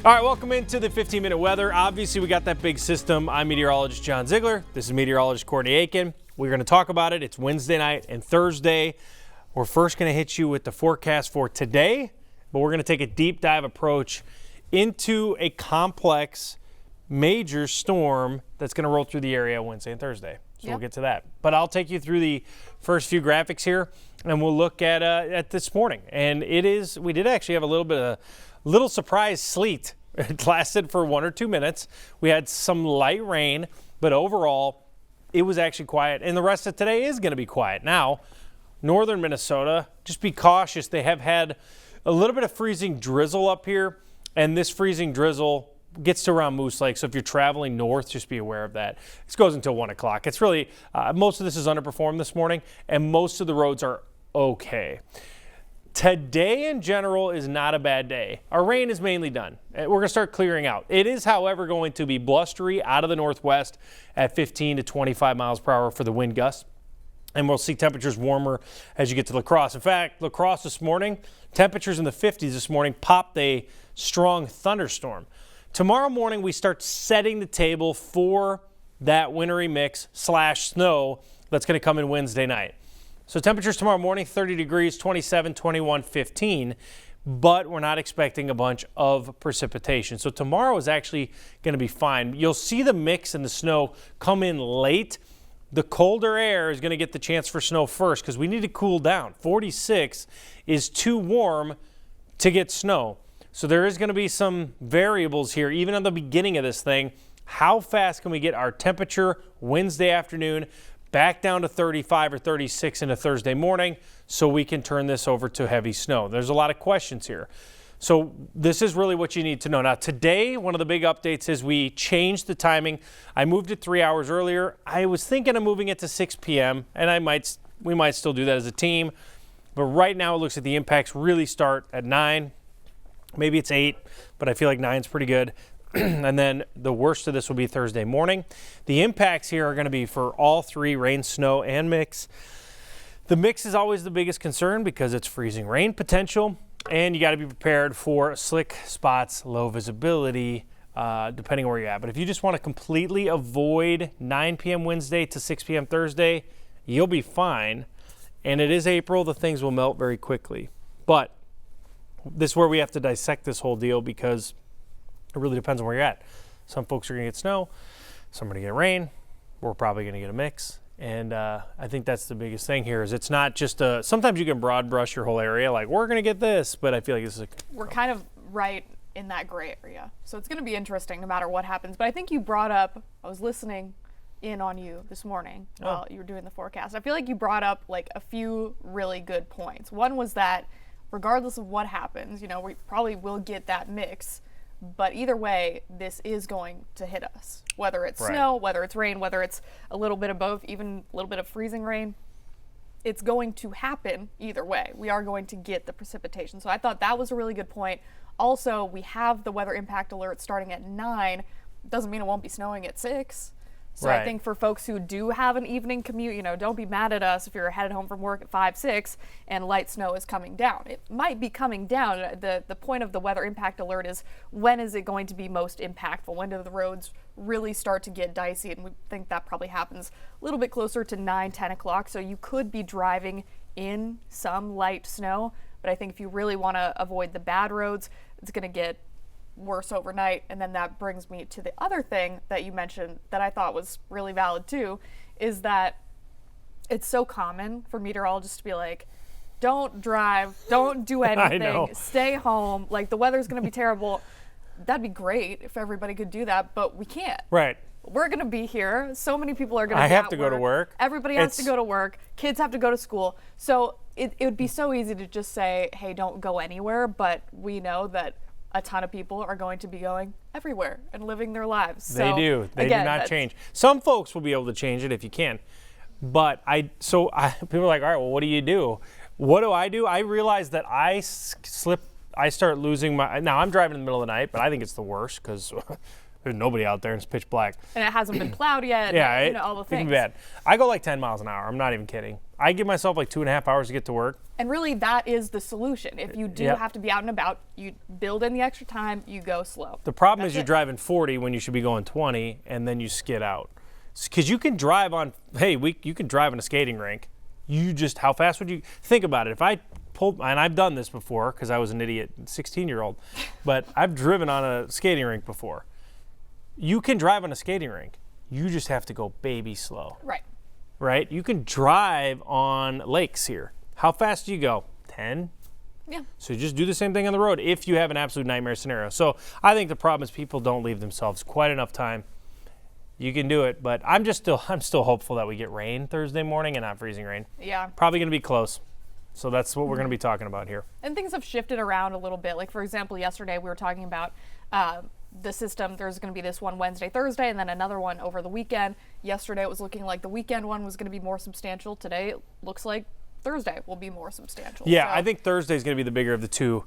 All right, welcome into the 15-minute weather. Obviously, we got that big system. I'm meteorologist John Zeigler. This is meteorologist Courtney Aitken. We're going to talk about it. It's Wednesday night and Thursday. We're first going to hit you with the forecast for today, but we're going to take a deep dive approach into a complex major storm that's going to roll through the area Wednesday and Thursday. So We'll get to that. But I'll take you through the first few graphics here, and we'll look at this morning. And we did actually have a little surprise sleet. It lasted for 1 or 2 minutes. We had some light rain, but overall, it was actually quiet. And the rest of today is going to be quiet. Now, northern Minnesota, just be cautious. They have had a little bit of freezing drizzle up here, and this freezing drizzle gets to around Moose Lake. So if you're traveling north, just be aware of that. This goes until 1 o'clock. It's really, most of this is underperformed this morning, and most of the roads are okay. Today in general is not a bad day. Our rain is mainly done. We're going to start clearing out. It is, however, going to be blustery out of the northwest at 15 to 25 miles per hour for the wind gusts. And we'll see temperatures warmer as you get to La Crosse. In fact, La Crosse this morning, temperatures in the 50s this morning, popped a strong thunderstorm. Tomorrow morning, we start setting the table for that wintry mix / snow that's going to come in Wednesday night. So temperatures tomorrow morning, 30 degrees, 27, 21, 15, but we're not expecting a bunch of precipitation. So tomorrow is actually going to be fine. You'll see the mix and the snow come in late. The colder air is going to get the chance for snow first because we need to cool down. 46 is too warm to get snow. So there is going to be some variables here, even on the beginning of this thing. How fast can we get our temperature Wednesday afternoon back down to 35 or 36 into Thursday morning so we can turn this over to heavy snow? There's a lot of questions here. So this is really what you need to know. Now today, one of the big updates is we changed the timing. I moved it 3 hours earlier. I was thinking of moving it to 6 p.m. and we might still do that as a team. But right now it looks like the impacts really start at 9. Maybe it's 8, but I feel like 9 is pretty good. And then the worst of this will be Thursday morning. The impacts here are going to be for all three, rain, snow, and mix. The mix is always the biggest concern because it's freezing rain potential, and you got to be prepared for slick spots, low visibility, depending on where you're at. But if you just want to completely avoid 9 p.m. Wednesday to 6 p.m. Thursday, you'll be fine. And it is April. The things will melt very quickly. But this is where we have to dissect this whole deal because it really depends on where you're at. Some folks are going to get snow. Some are going to get rain. We're probably going to get a mix. And I think that's the biggest thing here is it's not just sometimes you can broad brush your whole area like we're going to get this, but I feel like this is we're kind of right in that gray area. So it's going to be interesting no matter what happens. But I think you brought up, I was listening in on you this morning while you were doing the forecast. I feel like you brought up like a few really good points. One was that regardless of what happens, we probably will get that mix. But either way, this is going to hit us, whether it's snow, whether it's rain, whether it's a little bit of both, even a little bit of freezing rain. It's going to happen either way. We are going to get the precipitation. So I thought that was a really good point. Also, we have the weather impact alert starting at 9. Doesn't mean it won't be snowing at 6. So I think for folks who do have an evening commute, don't be mad at us if you're headed home from work at 5, 6 and light snow is coming down. It might be coming down. The point of the weather impact alert is when is it going to be most impactful? When do the roads really start to get dicey? And we think that probably happens a little bit closer to 9, 10 o'clock. So you could be driving in some light snow. But I think if you really want to avoid the bad roads, it's going to get worse overnight. And then that brings me to the other thing that you mentioned that I thought was really valid too, is that it's so common for meteorologists to be like, don't drive, don't do anything, stay home, like the weather's going to be terrible. That'd be great if everybody could do that, but we can't. Right. We're going to be here. So many people are going to I have to go to work. Everybody has to go to work. Kids have to go to school. So it would be so easy to just say, hey, don't go anywhere. But we know that a ton of people are going to be going everywhere and living their lives. They do. They do not change. Some folks will be able to change it if you can. But people are like, all right, well, what do you do? What do? I realize that I start losing now I'm driving in the middle of the night, but I think it's the worst because there's nobody out there and it's pitch black. And it hasn't been plowed yet. Yeah, all the it can things. be bad. I go like 10 miles an hour. I'm not even kidding. I give myself like 2.5 hours to get to work. And really, that is the solution. If you do have to be out and about, you build in the extra time, you go slow. The problem is you're driving 40 when you should be going 20, and then you skid out. Because you can drive on, you can drive on a skating rink. How fast would you, think about it. If I pulled, and I've done this before because I was an idiot 16-year-old, but I've driven on a skating rink before. You can drive on a skating rink. You just have to go baby slow. Right? You can drive on lakes here. How fast do you go? 10? Yeah. So you just do the same thing on the road if you have an absolute nightmare scenario. So I think the problem is people don't leave themselves quite enough time. You can do it, but I'm still hopeful that we get rain Thursday morning and not freezing rain. Yeah. Probably going to be close. So that's what we're going to be talking about here. And things have shifted around a little bit. Like, for example, yesterday we were talking about the system. There's going to be this one Wednesday, Thursday, and then another one over the weekend. Yesterday it was looking like the weekend one was going to be more substantial. Today it looks like Thursday will be more substantial. Yeah, so. I think Thursday is going to be the bigger of the two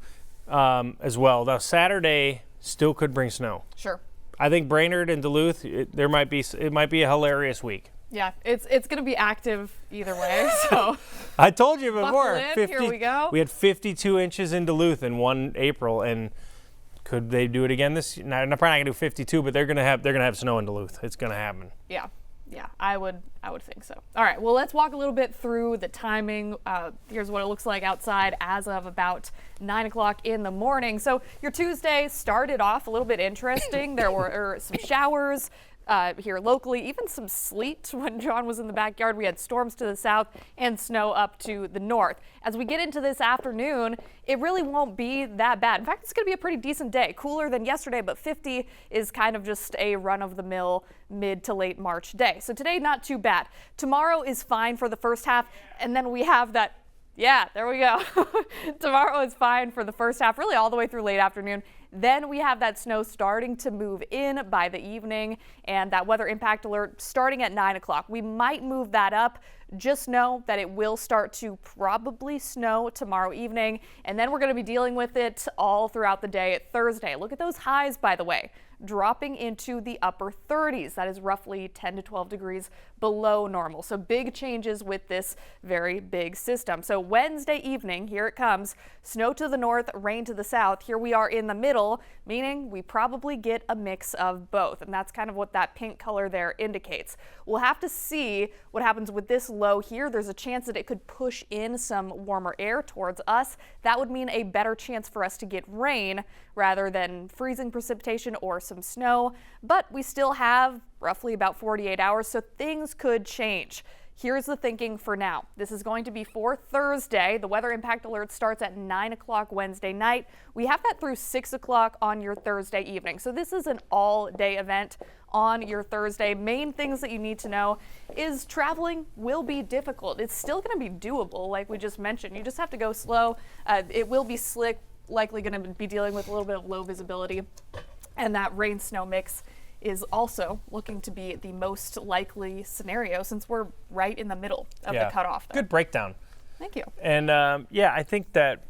as well. Now, Saturday still could bring snow. Sure. I think Brainerd and Duluth, it might be a hilarious week. Yeah, it's going to be active either way. So I told you before. Buckle in, here we go. We had 52 inches in Duluth in 1 April, and could they do it again this year? Now, they're probably not gonna do 52, but they're gonna have snow in Duluth. It's gonna happen. Yeah, I would think so. All right, well, let's walk a little bit through the timing. Here's what it looks like outside as of about 9 o'clock in the morning. So your Tuesday started off a little bit interesting. There were some showers here locally, even some sleet when John was in the backyard. We had storms to the south and snow up to the north. As we get into this afternoon, it really won't be that bad. In fact, it's going to be a pretty decent day. Cooler than yesterday, but 50 is kind of just a run-of-the-mill mid to late March day. So today, not too bad. Tomorrow is fine for the first half, and then we have that. Yeah, there we go. Tomorrow is fine for the first half, really all the way through late afternoon. Then we have that snow starting to move in by the evening, and that weather impact alert starting at 9 o'clock. We might move that up. Just know that it will start to probably snow tomorrow evening, and then we're going to be dealing with it all throughout the day at Thursday. Look at those highs, by the way, dropping into the upper 30s. That is roughly 10 to 12 degrees below normal. So big changes with this very big system. So Wednesday evening, here it comes. Snow to the north, rain to the south. Here we are in the middle, meaning we probably get a mix of both. And that's kind of what that pink color there indicates. We'll have to see what happens with this low here. There's a chance that it could push in some warmer air towards us. That would mean a better chance for us to get rain rather than freezing precipitation or some snow. But we still have roughly about 48 hours, so things could change. Here's the thinking for now. This is going to be for Thursday. The weather impact alert starts at 9 o'clock Wednesday night. We have that through 6 o'clock on your Thursday evening. So this is an all-day event on your Thursday. Main things that you need to know is traveling will be difficult. It's still going to be doable, like we just mentioned. You just have to go slow. It will be slick, likely going to be dealing with a little bit of low visibility. And that rain-snow mix is also looking to be the most likely scenario since we're right in the middle of the cutoff there. Good breakdown. Thank you. And I think that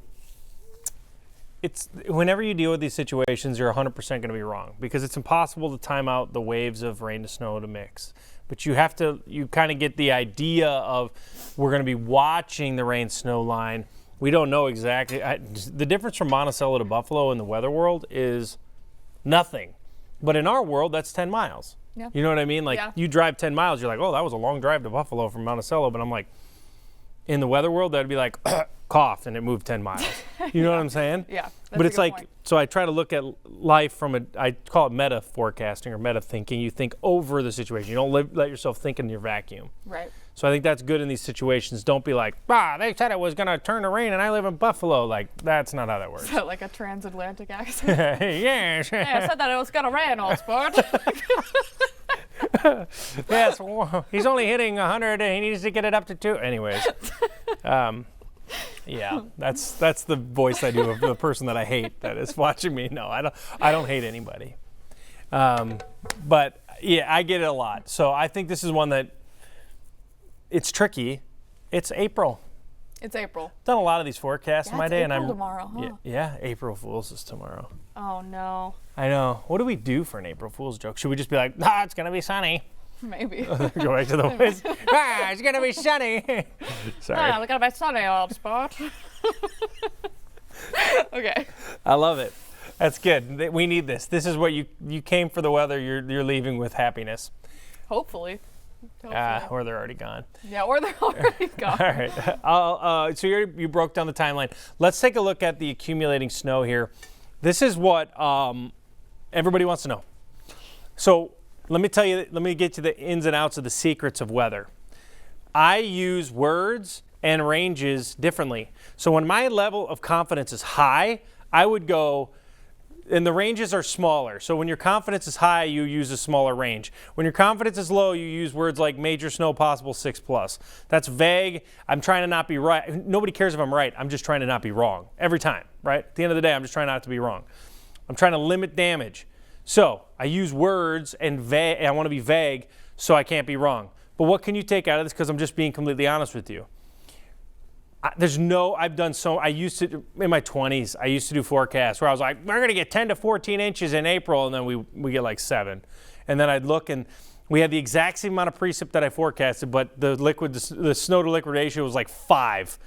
it's whenever you deal with these situations, you're 100% going to be wrong because it's impossible to time out the waves of rain to snow to mix. But you kind of get the idea of we're going to be watching the rain snow line. We don't know exactly. The difference from Monticello to Buffalo in the weather world is nothing. But in our world, that's 10 miles. Yeah. You know what I mean? Like you drive 10 miles, you're like, oh, that was a long drive to Buffalo from Monticello. But I'm like, in the weather world, that'd be like, cough, and it moved 10 miles. You know what I'm saying? Yeah. But it's like, so I try to look at life from I call it meta forecasting or meta thinking. You think over the situation. You don't let yourself think in your vacuum. Right. So I think that's good in these situations. Don't be like, they said it was going to turn to rain and I live in Buffalo. Like, that's not how that works. So like a transatlantic accent. Yes. Yeah, I said that it was going to rain all sport. Yes, he's only hitting 100 and he needs to get it up to 2. Anyways. Yeah, that's the voice I do of the person that I hate that is watching me. No, I don't hate anybody. But yeah, I get it a lot. So I think this is one that it's tricky. It's April. It's April. Done a lot of these forecasts in my day, April and I'm tomorrow, huh? yeah, April Fool's is tomorrow. Oh no. I know. What do we do for an April Fool's joke? Should we just be like, it's gonna be sunny? Maybe. Go back to the woods. It's gonna be sunny. Sorry. Look at my sunny old spot. Okay. I love it. That's good. We need this. This is what you came for the weather. You're leaving with happiness. Hopefully. Or they're already gone. Yeah, or they're already gone. All right. So you broke down the timeline. Let's take a look at the accumulating snow here. This is what everybody wants to know. So let me get to the ins and outs of the secrets of weather. I use words and ranges differently. So when my level of confidence is high, I would go, and the ranges are smaller. So when your confidence is high, you use a smaller range. When your confidence is low, you use words like major snow possible 6+. That's vague. I'm trying to not be right. Nobody cares if I'm right. I'm just trying to not be wrong every time, right? At the end of the day, I'm just trying not to be wrong. I'm trying to limit damage. So I use words and I want to be vague so I can't be wrong. But what can you take out of this? Because I'm just being completely honest with you. I used to, in my 20s, I used to do forecasts where I was like, we're going to get 10 to 14 inches in April, and then we get like 7. And then I'd look, and we had the exact same amount of precip that I forecasted, but the snow to liquid ratio was like 5.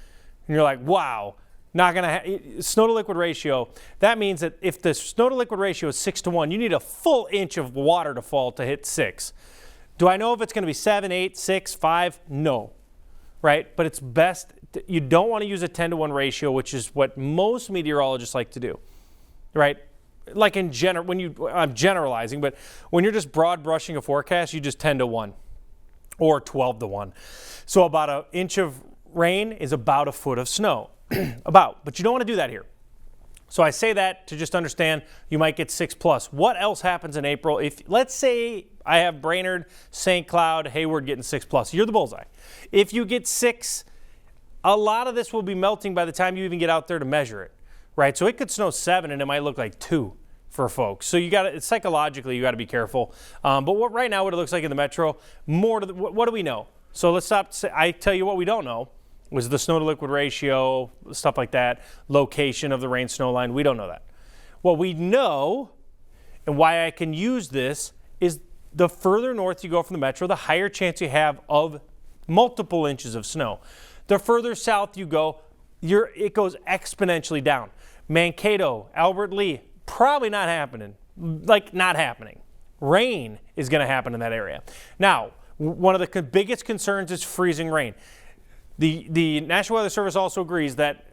And you're like, wow, not going to snow to liquid ratio. That means that if the snow to liquid ratio is 6-to-1, you need a full inch of water to fall to hit 6. Do I know if it's going to be 7, 8, 6, 5? No. Right? But it's best, you don't want to use a 10-to-1 ratio, which is what most meteorologists like to do, right? Like in general, I'm generalizing, but when you're just broad brushing a forecast, you just 10-to-1 or 12-to-1. So about an inch of rain is about a foot of snow, but you don't want to do that here. So I say that to just understand you might get 6+. What else happens in April? If, let's say I have Brainerd, St. Cloud, Hayward getting 6+. You're the bullseye. If you get 6, a lot of this will be melting by the time you even get out there to measure it, right? So it could snow 7 and it might look like 2 for folks. So psychologically, you got to be careful. But right now, what it looks like in the metro, what do we know? So let's stop. I tell you what we don't know. Was the snow to liquid ratio, stuff like that, location of the rain snow line. We don't know that. What we know, and why I can use this, is the further north you go from the metro, the higher chance you have of multiple inches of snow. The further south you go, it goes exponentially down. Mankato, Albert Lee, probably not happening. Like, not happening. Rain is going to happen in that area. Now, one of the biggest concerns is freezing rain. The National Weather Service also agrees that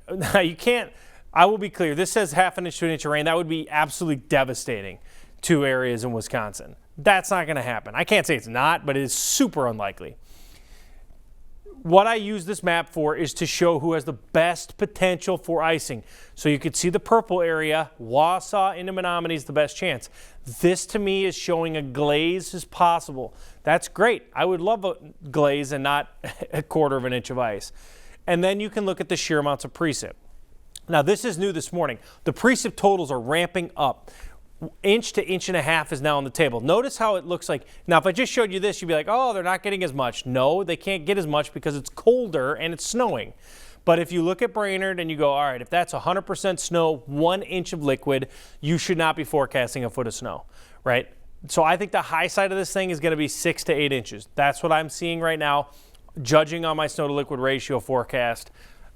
you can't, I will be clear, this says half an inch to an inch of rain. That would be absolutely devastating to areas in Wisconsin. That's not going to happen. I can't say it's not, but it is super unlikely. What I use this map for is to show who has the best potential for icing. So you could see the purple area, Wausau into Menominee is the best chance. This to me is showing a glaze is possible. That's great. I would love a glaze and not a 1/4 of an inch of ice. And then you can look at the sheer amounts of precip. Now this is new this morning. The precip totals are ramping up. Inch to inch and a half is now on the table. Notice how it looks like. Now, if I just showed you this, you'd be like, oh, they're not getting as much. No, they can't get as much because it's colder and it's snowing. But if you look at Brainerd and you go, all right, if that's 100% snow, 1 inch of liquid, you should not be forecasting a foot of snow, right? So I think the high side of this thing is going to be 6 to 8 inches. That's what I'm seeing right now, judging on my snow to liquid ratio forecast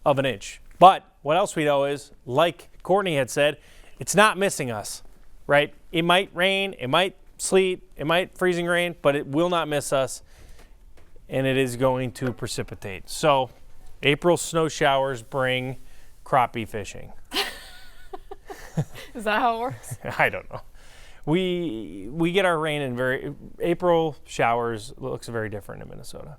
of an inch. But what else we know is, like Courtney had said, it's not missing us. Right? It might rain, it might sleet, it might freezing rain, but it will not miss us, and it is going to precipitate. So April snow showers bring crappie fishing. Is that how it works? I don't know. We get our rain in April showers looks very different in Minnesota.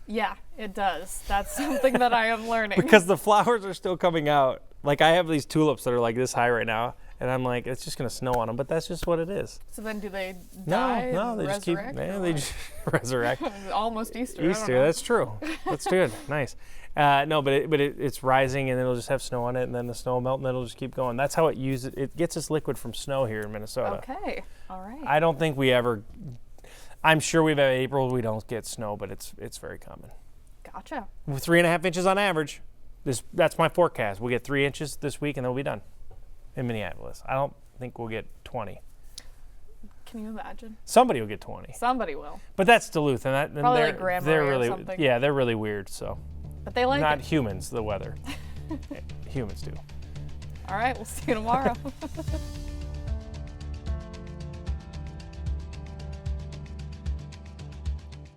Yeah, it does. That's something that I am learning. Because the flowers are still coming out. Like I have these tulips that are like this high right now. And I'm like, it's just going to snow on them, but that's just what it is. So then do they die? No, they just keep, they just resurrect. Almost Easter. Easter, that's true. That's good. Nice. No, but it's rising, and it'll just have snow on it, and then the snow will melt, and it'll just keep going. That's how it gets its liquid from snow here in Minnesota. Okay, all right. I don't think I'm sure we've had April, we don't get snow, but it's very common. Gotcha. 3.5 inches on average. That's my forecast. We'll get 3 inches this week, and then we'll be done in Minneapolis. I don't think we'll get 20. Can you imagine? Somebody will get 20. Somebody will. But that's Duluth, and Probably like Grand they're Marais or really something. yeah, they're really weird. So But they like not it. humans, the weather. Humans do. All right, we'll see you tomorrow.